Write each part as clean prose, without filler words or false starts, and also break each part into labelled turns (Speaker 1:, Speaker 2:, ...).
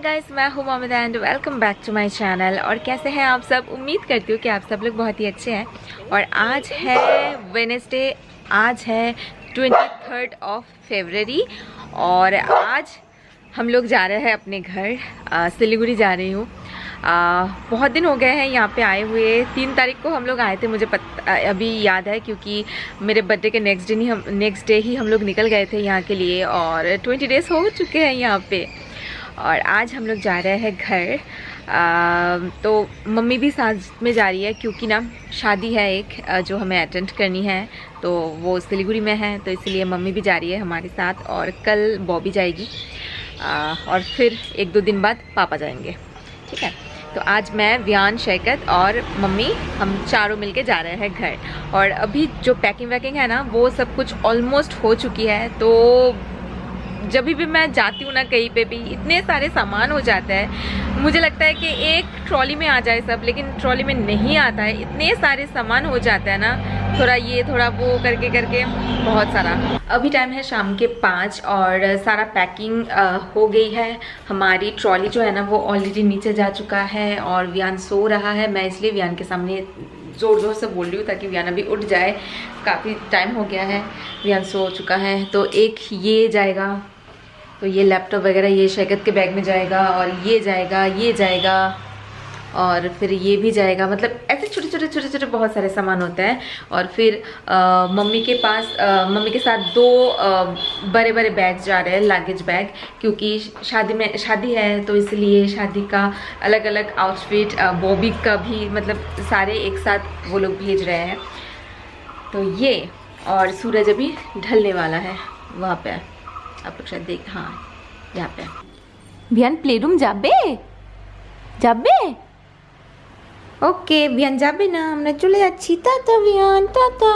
Speaker 1: Guys, मैं हूँ मोमिद and welcome back to my channel. और कैसे हैं आप सब? उम्मीद करती हूँ कि आप सब लोग बहुत ही अच्छे हैं। और आज है वेडनेसडे, आज है 23 फरवरी और आज हम लोग जा रहे हैं अपने घर। सिलीगुड़ी जा रही हूँ। बहुत दिन हो गए हैं यहाँ पे आए हुए। 3 तारीख को हम लोग आए थे, मुझे अभी याद है क्योंकि मेरे बर्थडे के नेक्स्ट डे ही हम लोग निकल गए थे यहाँ के लिए। और 20 डेज़ हो चुके हैं यहाँ पे। और आज हम लोग जा रहे हैं घर। तो मम्मी भी साथ में जा रही है क्योंकि ना शादी है एक जो हमें अटेंड करनी है, तो वो सिलीगुड़ी में है, तो इसलिए मम्मी भी जा रही है हमारे साथ। और कल बॉबी जाएगी और फिर 1-2 दिन बाद पापा जाएंगे। ठीक है, तो आज मैं, वियान, शैकत और मम्मी हम चारों मिलके जा रहे हैं घर। और अभी जो पैकिंग वैकिंग है ना, वो सब कुछ ऑलमोस्ट हो चुकी है। तो जब भी मैं जाती हूँ ना कहीं पे भी, इतने सारे सामान हो जाता है, मुझे लगता है कि एक ट्रॉली में आ जाए सब, लेकिन ट्रॉली में नहीं आता है। इतने सारे सामान हो जाता है ना, थोड़ा ये थोड़ा वो करके करके बहुत सारा। अभी टाइम है शाम के 5 और सारा पैकिंग हो गई है। हमारी ट्रॉली जो है ना वो ऑलरेडी नीचे जा चुका है और वियान सो रहा है। मैं इसलिए वियान के सामने ज़ोर ज़ोर से बोल रही हूँ ताकि वियान अभी उठ जाए। काफ़ी टाइम हो गया है, वियान सो चुका है। तो एक ये जाएगा, तो ये लैपटॉप वगैरह ये शैकत के बैग में जाएगा, और ये जाएगा और फिर ये भी जाएगा। मतलब ऐसे छोटे छोटे बहुत सारे सामान होते हैं। और फिर मम्मी के पास मम्मी के साथ 2 बड़े बड़े बैग जा रहे हैं, लगेज बैग, क्योंकि शादी है, तो इसलिए शादी का अलग अलग आउटफिट, बॉबी का भी, मतलब सारे एक साथ वो लोग भेज रहे हैं। तो ये, और सूरज अभी ढलने वाला है वहाँ पे, आप लोग शायद देख, हाँ यहाँ पे। वियान प्ले रूम जाबे ओके वियान जाबे ना, আমরা চলে যাচ্ছি। Tata Viaan, tata.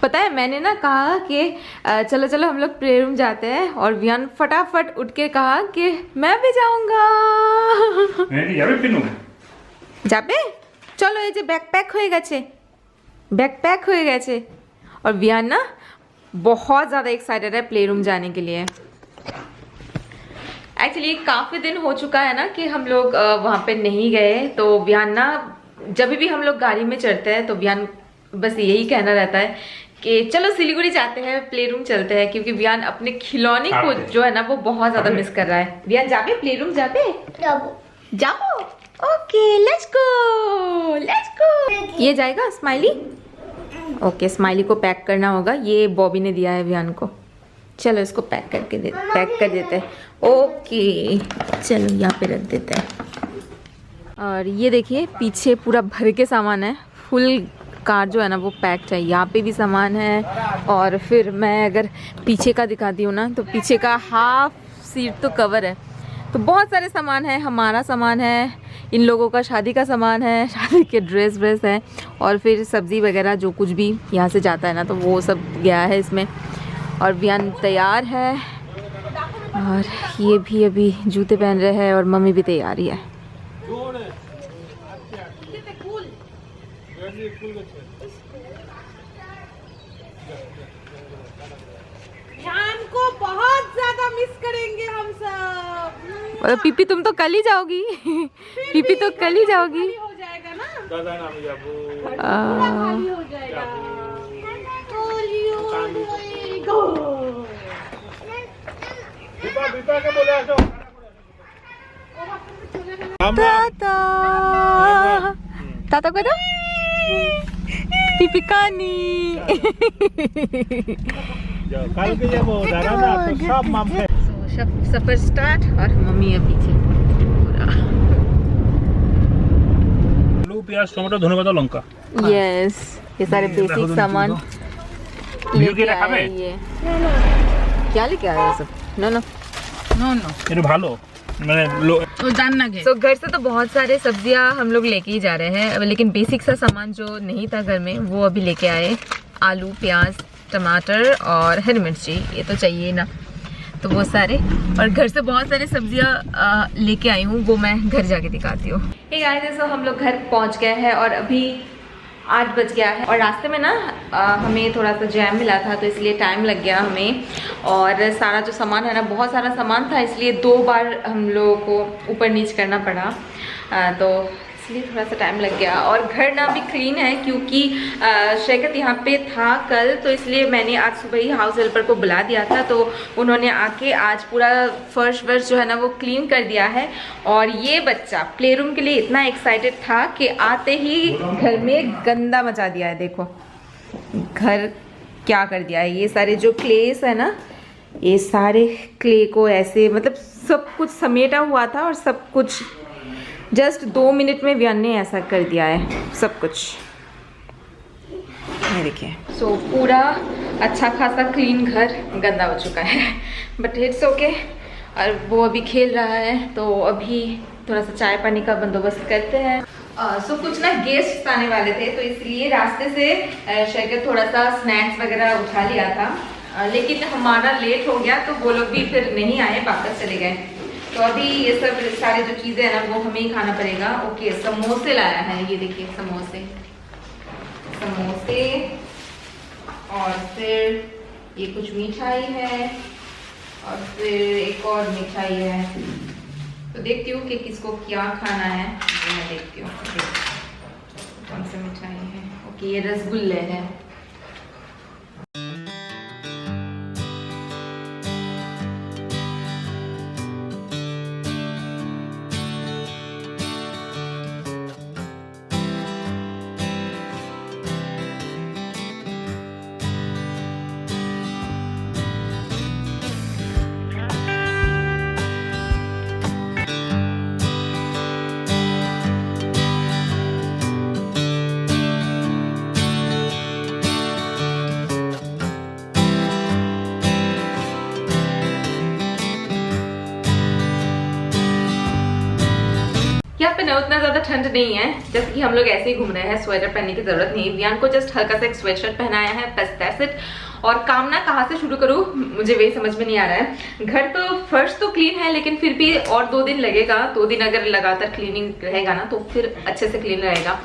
Speaker 1: पता है, मैंने ना कहा कि चलो चलो हम लोग प्ले रूम जाते हैं, और वियान फटाफट उठ के कहा कि मैं भी जाऊंगा। যাবে চলো, এই যে ব্যাকপ্যাক হয়ে গেছে। और वियान ना बहुत ज़्यादा एक्साइटेड है प्ले रूम जाने के लिए। एक्चुअली काफ़ी दिन हो चुका है ना कि हम लोग वहाँ पे नहीं गए। तो वियान ना जब भी हम लोग गाड़ी में चढ़ते हैं तो वियान बस यही कहना रहता है कि चलो सिलीगुड़ी जाते हैं, प्ले रूम चलते हैं, क्योंकि वियान अपने खिलौने को जो है ना वो बहुत ज़्यादा मिस कर रहा है। वियान जाबे प्ले रूम, जाबो ओके, लेट्स गो। ये जाएगा स्माइली। ओके, स्माइली को पैक करना होगा, ये बॉबी ने दिया है वियान को। चलो इसको पैक कर देते हैं। ओके चलो यहाँ पे रख देते हैं। और ये देखिए पीछे पूरा भर के सामान है, फुल कार जो है ना वो पैक्ड है। यहाँ पे भी सामान है। और फिर मैं अगर पीछे का दिखाती हूँ ना, तो पीछे का हाफ सीट तो कवर है। तो बहुत सारे सामान है, हमारा सामान है, इन लोगों का शादी का सामान है, शादी के ड्रेस है, और फिर सब्ज़ी वगैरह जो कुछ भी यहाँ से जाता है ना, तो वो सब गया है इसमें। और वियान तैयार है, और ये भी अभी जूते पहन रहे हैं, और मम्मी भी तैयार ही है।
Speaker 2: को बहुत ज्यादा मिस करेंगे हम सब।
Speaker 1: और पीपी तुम तो कल ही जाओगी। पीपी तो कल ही जाओगी।
Speaker 2: हो जाएगा ना,
Speaker 1: खाली
Speaker 2: हो जाएगा।
Speaker 1: ताता को दो पीपी कानी। सफर स्टार्ट, और मम्मी है पीछे पूरा।
Speaker 3: आलू, प्याज, टमाटो, धनिया पत्ता, लंका।
Speaker 1: यस, ये सारे बेसिक सामान लेके आए हैं। ये क्या लेके आए हैं सब? नो
Speaker 3: ये भालो
Speaker 1: तो घर से तो बहुत सारे सब्जियां हम लोग लेके ही जा रहे हैं, लेकिन बेसिक सा सामान जो नहीं था घर में वो अभी लेके आए। आलू, प्याज, टमाटर और हरी मिर्ची, ये तो चाहिए ना, तो वो सारे। और घर से बहुत सारे सब्जियां लेके आई हूँ, वो मैं घर जाके दिखाती हूँ। हे गाइस, हम लोग घर पहुँच गए हैं और अभी 8 बज गया है और रास्ते में ना हमें थोड़ा सा जैम मिला था तो इसलिए टाइम लग गया हमें। और सारा जो सामान है ना, बहुत सारा सामान था, इसलिए 2 बार हम लोगों को ऊपर नीच करना पड़ा, तो इसलिए थोड़ा सा टाइम लग गया। और घर ना भी क्लीन है क्योंकि शैकत यहाँ पे था कल, तो इसलिए मैंने आज सुबह ही हाउस हेल्पर को बुला दिया था, तो उन्होंने आके आज पूरा फर्श वर्श जो है ना वो क्लीन कर दिया है। और ये बच्चा प्ले रूम के लिए इतना एक्साइटेड था कि आते ही घर में गंदा मचा दिया है। देखो घर क्या कर दिया है, ये सारे जो क्लेस है ना, ये सारे क्ले को ऐसे मतलब सब कुछ समेटा हुआ था और सब कुछ जस्ट 2 मिनट में व्यान ने ऐसा कर दिया है सब कुछ। ये देखिए, सो पूरा अच्छा खासा क्लीन घर गंदा हो चुका है, बट इट्स ओके। और वो अभी खेल रहा है, तो अभी थोड़ा सा चाय पानी का बंदोबस्त करते हैं। सो कुछ ना गेस्ट आने वाले थे, तो इसलिए रास्ते से शैकत थोड़ा सा स्नैक्स वगैरह उठा लिया था, लेकिन हमारा लेट हो गया तो वो लोग भी फिर नहीं आए, वापस चले गए। तो अभी ये सब सारे जो चीज़ें हैं ना वो हमें ही खाना पड़ेगा। ओके, समोसे लाया है, ये देखिए समोसे, और फिर ये कुछ मिठाई है, और फिर एक और मिठाई है। तो देखती हूँ कि किसको क्या खाना है, मैं देखती हूँ कौन सी मिठाई है। ओके, ये रसगुल्ले हैं। यहाँ पे ना उतना ज्यादा ठंड नहीं है, जैसे कि हम लोग ऐसे ही घूम रहे हैं, स्वेटर पहनने की जरूरत नहीं। वियान को जस्ट हल्का सा एक स्वेटशर्ट पहनाया है, बस दैट्स इट। और काम ना कहाँ से शुरू करूँ मुझे वही समझ में नहीं आ रहा है। घर तो फर्श तो क्लीन है, लेकिन फिर भी और 2 दिन लगेगा। 2 दिन अगर लगातार क्लीनिंग रहेगा ना तो फिर अच्छे से क्लीन रहेगा।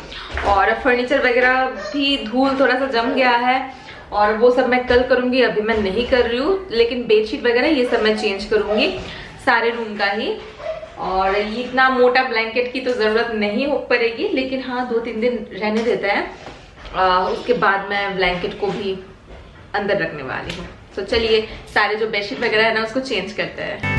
Speaker 1: और फर्नीचर वगैरह भी धूल थोड़ा सा जम गया है, और वो सब मैं कल करूंगी, अभी मैं नहीं कर रही हूँ। लेकिन बेडशीट वगैरह ये सब मैं चेंज करूंगी, सारे रूम का ही। और इतना मोटा ब्लैंकेट की तो ज़रूरत नहीं हो पड़ेगी, लेकिन हाँ 2-3 दिन रहने देता है। उसके बाद मैं ब्लैंकेट को भी अंदर रखने वाली हूँ। तो चलिए सारे जो बेडशीट वगैरह है ना उसको चेंज करते हैं।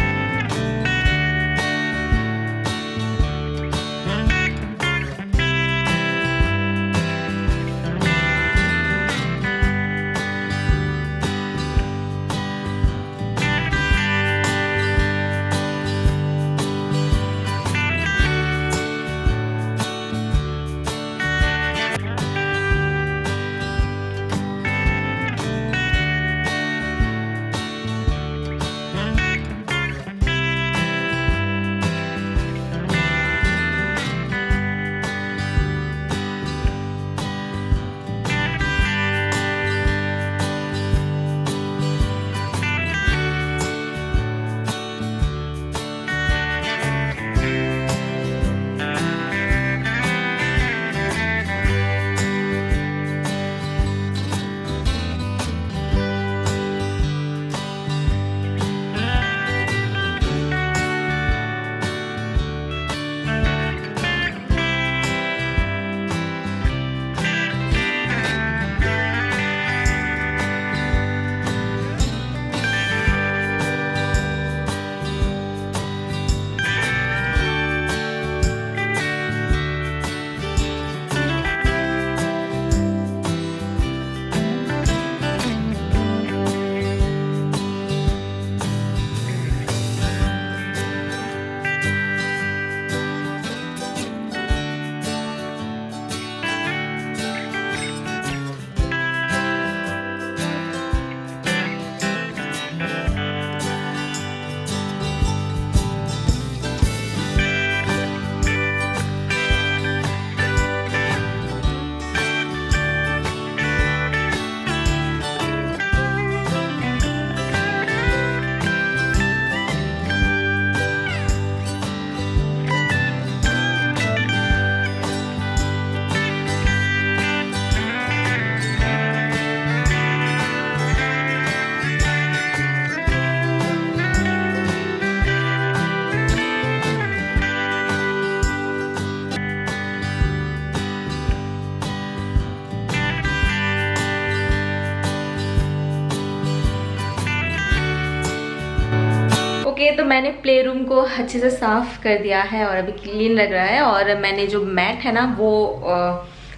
Speaker 1: ओके, तो मैंने प्ले रूम को अच्छे से साफ कर दिया है और अभी क्लीन लग रहा है। और मैंने जो मैट है ना वो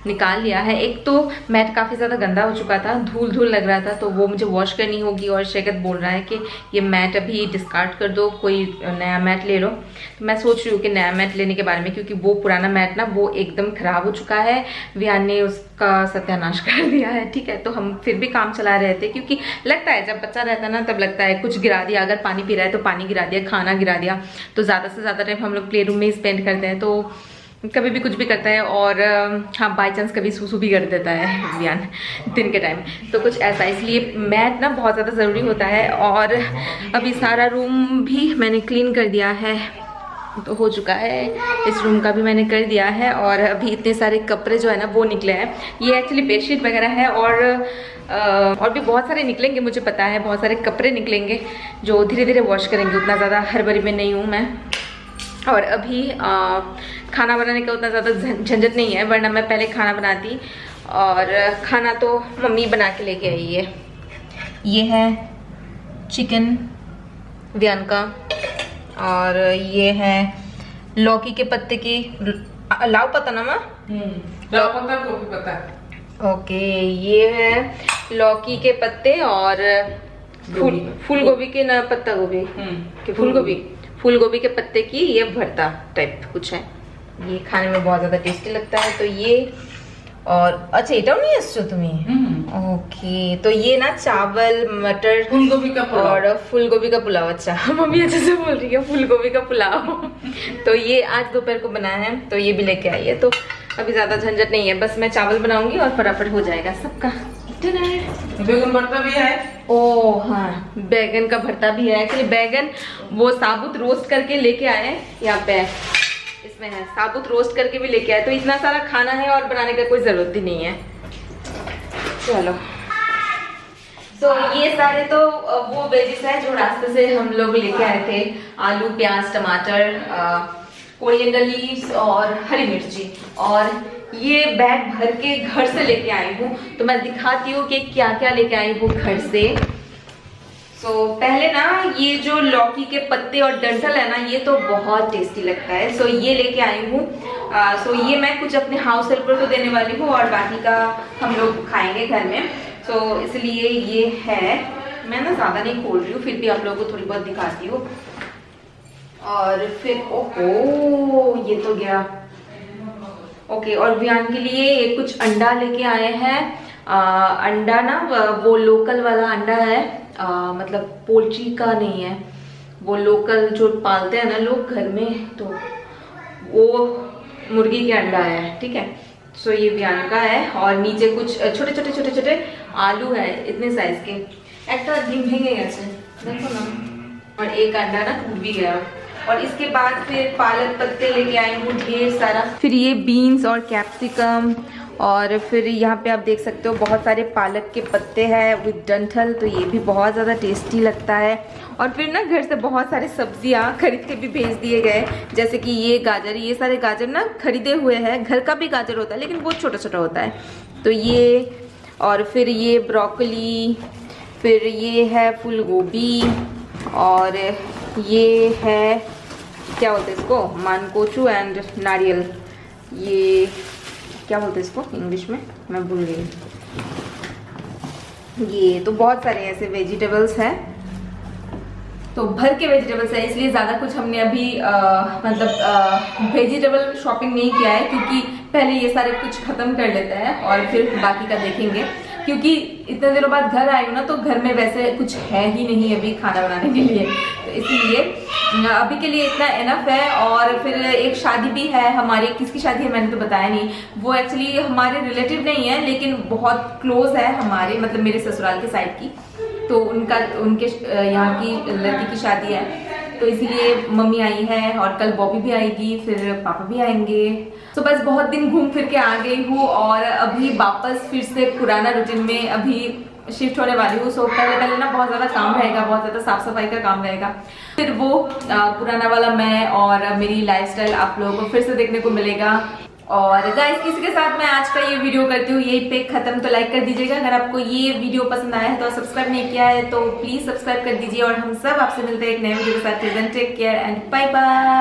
Speaker 1: निकाल लिया है। एक तो मैट काफ़ी ज़्यादा गंदा हो चुका था, धूल धूल लग रहा था, तो वो मुझे वॉश करनी होगी। और शेखत बोल रहा है कि ये मैट अभी डिस्कार्ड कर दो, कोई नया मैट ले लो। तो मैं सोच रही हूँ कि नया मैट लेने के बारे में, क्योंकि वो पुराना मैट ना वो एकदम ख़राब हो चुका है। विहान ने उसका सत्यानाश कर दिया है, ठीक है। तो हम फिर भी काम चला रहे थे, क्योंकि लगता है जब बच्चा रहता है ना तब लगता है कुछ गिरा दिया, अगर पानी पी रहा है तो पानी गिरा दिया, खाना गिरा दिया। तो ज़्यादा से ज़्यादा टाइम हम लोग प्ले रूम में ही स्पेंड करते हैं, तो कभी भी कुछ भी करता है। और हाँ, बाई चांस कभी सूसू भी कर देता है विहान दिन के टाइम, तो कुछ ऐसा। इसलिए मैट ना बहुत ज़्यादा ज़रूरी होता है। और अभी सारा रूम भी मैंने क्लीन कर दिया है, तो हो चुका है। इस रूम का भी मैंने कर दिया है। और अभी इतने सारे कपड़े जो है ना वो निकले हैं। ये एक्चुअली बेडशीट वगैरह है, और भी बहुत सारे निकलेंगे, मुझे पता है बहुत सारे कपड़े निकलेंगे जो धीरे धीरे वॉश करेंगे। उतना ज़्यादा हड़बड़ी में नहीं हूँ मैं। और अभी खाना बनाने का उतना ज़्यादा झंझट नहीं है, वरना मैं पहले खाना बनाती। और खाना तो मम्मी बना के लेके आई है। ये है चिकन विहान का, और ये है लौकी के पत्ते की लाव पता ना माँ,
Speaker 2: लाव पता गोभी पता।
Speaker 1: ओके, ये है लौकी के पत्ते और फूल गोभी के ना, पत्ता गोभी के फूल गोभी के पत्ते की ये भरता टाइप कुछ है। ये खाने में बहुत ज्यादा टेस्टी लगता है। तो ये, और अच्छा एटा नहीं है तुम्हें। ओके, तो ये ना चावल, मटर,
Speaker 2: फूलगोभी का पुलाव
Speaker 1: और फूलगोभी का पुलाव। अच्छा मम्मी अच्छे से बोल रही है, फूलगोभी का पुलाव। तो ये आज दोपहर को बनाया है, तो ये भी लेके आई है। तो अभी ज्यादा झंझट नहीं है, बस मैं चावल बनाऊंगी और फटाफट हो जाएगा सबका।
Speaker 2: बैगन भरता भी है।
Speaker 1: ओ हाँ, बैगन का भरता भी है। एक्चुअली बैगन वो साबुत रोस्ट करके लेके आए हैं, यहाँ पे इसमें है, साबुत रोस्ट करके भी लेके आए। तो इतना सारा खाना है और बनाने का कोई जरूरत ही नहीं है। चलो, तो ये सारे तो वो वेजिस है जो रास्ते से हम लोग लेके आए थे। आलू, प्याज, टमाटर, कोरिएंडर लीव्स और हरी मिर्ची। और ये बैग भर के घर से लेके आई हूँ, तो मैं दिखाती हूँ कि क्या क्या लेके आई हूँ घर से। सो पहले ना ये जो लौकी के पत्ते और डंठल है ना, ये तो बहुत टेस्टी लगता है। सो ये लेके आई हूँ। सो ये मैं कुछ अपने हाउस हेल्पर को देने वाली हूँ, और बाकी का हम लोग खाएंगे घर में। सो इसलिए ये है, मैं ना ज़्यादा नहीं खोल रही हूँ, फिर भी आप लोगों को थोड़ी बहुत दिखाती हूँ। और फिर ओहो, ये तो गया। ओके, और विहान के लिए ये कुछ अंडा लेके आए हैं। अंडा ना वो लोकल वाला अंडा है, मतलब पोल्ट्री का नहीं है, वो लोकल जो पालते हैं ना लोग घर में, तो वो मुर्गी के अंडा है, ठीक है। सो ये विहान का है। और नीचे कुछ छोटे छोटे आलू है, इतने साइज के, एक भेंगे ऐसे देखो ना। और एक अंडा ना टूट भी गया। और इसके बाद फिर पालक पत्ते लेके आई हूँ ढेर सारा। फिर ये बीन्स और कैप्सिकम, और फिर यहाँ पे आप देख सकते हो बहुत सारे पालक के पत्ते हैं विद डंठल, तो ये भी बहुत ज़्यादा टेस्टी लगता है। और फिर ना घर से बहुत सारे सब्जियाँ खरीद के भी भेज दिए गए, जैसे कि ये गाजर, ये सारे गाजर ना खरीदे हुए हैं। घर का भी गाजर होता है लेकिन बहुत छोटा छोटा होता है, तो ये। और फिर ये ब्रोकली, फिर ये है फूल गोभी, और ये है क्या बोलते हैं इसको, मानकोचू एंड नारियल। ये क्या बोलते हैं इसको इंग्लिश में, मैं भूल गई। ये तो बहुत सारे ऐसे वेजिटेबल्स हैं, तो भर के वेजिटेबल्स है, इसलिए ज़्यादा कुछ हमने अभी मतलब वेजिटेबल शॉपिंग नहीं किया है, क्योंकि पहले ये सारे कुछ ख़त्म कर लेते हैं और फिर बाकी का देखेंगे। क्योंकि इतने दिनों बाद घर आई हूँ ना, तो घर में वैसे कुछ है ही नहीं अभी खाना बनाने के लिए, तो इसलिए अभी के लिए इतना इनफ है। और फिर एक शादी भी है हमारी, किसकी शादी है मैंने तो बताया नहीं। वो एक्चुअली हमारे रिलेटिव नहीं है, लेकिन बहुत क्लोज है हमारे, मतलब मेरे ससुराल के साइड की, तो उनके यहाँ की लड़की की शादी है, तो इसीलिए मम्मी आई है। और कल बॉबी भी आएगी, फिर पापा भी आएंगे। तो बस बहुत दिन घूम फिर के आ गई हूँ, और अभी वापस फिर से पुराना रूटीन में अभी शिफ्ट होने वाली हूँ। सो पहले ना बहुत ज़्यादा काम रहेगा, बहुत ज़्यादा साफ सफाई का काम रहेगा, फिर वो पुराना वाला मैं और मेरी लाइफस्टाइल आप लोगों को फिर से देखने को मिलेगा। और गाइस किसी के साथ मैं आज का ये वीडियो करती हूँ यही पे खत्म। तो लाइक कर दीजिएगा, अगर आपको ये वीडियो पसंद आया है तो सब्सक्राइब नहीं किया है तो प्लीज सब्सक्राइब कर दीजिए। और हम सब आपसे मिलते हैं एक नए वीडियो के साथ। Take care and bye bye.